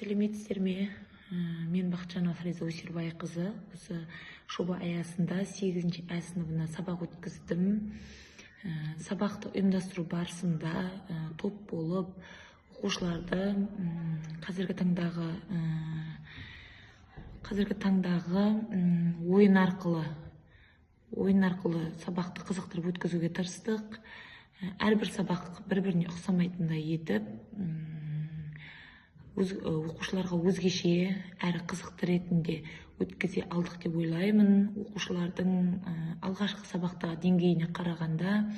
Сәлеметсіздер ме? Мен Бақытжанова Фариза Өсербайқызы. Осы жоба аясында 8-ші А сыныбына сабақ өткіздім. Сабақты ұйымдастыру барысында топ болып оқушыларды қазіргі таңдағы ойын арқылы сабақты қызықтырып өткізуге тырыстық. Әрбір сабақ бір-біріне ұқсамайтындай етіп, оқушыларға өзгеше әрі қызықты ретінде өткізе алдық деп ойлаймын. Оқушылардың алғашқы сабақтағы деңгейіне қарағанда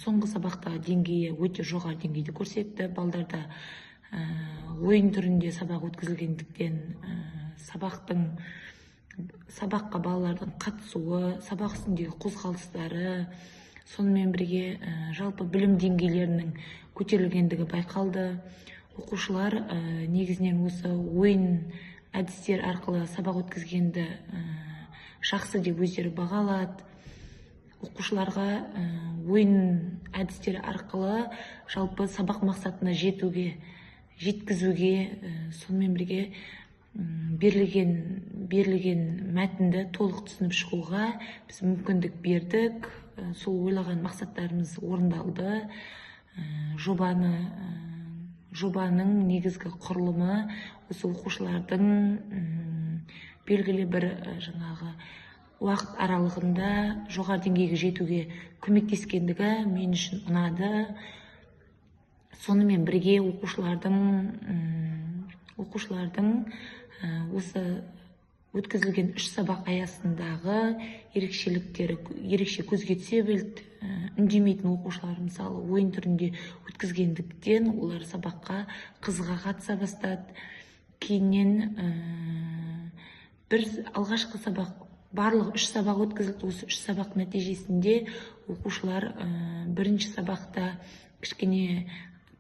соңғы сабақтағы деңгейі өте жоғары деңгейде көрсетті. Балдарда ойын түрінде сабақ өткізілгендіктен сабаққа балалардың қатысуы, сабақ үстіндегі қозғалыстары, сонымен бірге жалпы білім деңгейлерінің көтерілгендігі байқалды. Оқушылар негізінен осы ойын әдістер арқылы сабақ өткізгенді жақсы деп өздері бағалады. Оқушыларға ойын әдістері арқылы жалпы сабақ мақсатына жеткізуге, сонымен бірге берілген мәтінді толық түсініп шығуға біз мүмкіндік бердік. Сол ойлаған мақсаттарымыз орындалды. Жобаның негізгі құрылымы осы оқушылардың белгілі бір уақыт аралығында жоғары деңгейге жетуге көмектескендігі мен үшін ұнады. Сонымен бірге оқушылардың осы өткізілген 3 сабақ аясындағы ерекшеліктері ерекше көзге түсе білді. Үндемейтін оқушылар мысалы ойын түрінде өткізгендіктен олар сабаққа қызыға қатыса бастады. Кейіннен алғашқы сабақ барлығы 3 сабақ өткізілді. Осы 3 сабақ нәтижесінде оқушылар бірінші сабақта кішкене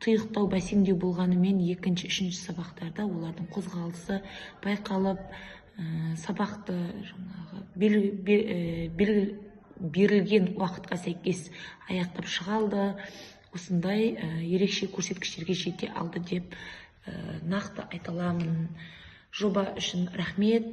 тұйықтау, бәсеңдеу болғанымен екінші, үшінші сабақтарда олардың қозғалысы байқалып, сабақты берілген уақытқа сәйкес аяқтап шыға алды. Осындай ерекше көрсеткіштерге жете алды деп нақты айта аламын. Жоба үшін рахмет.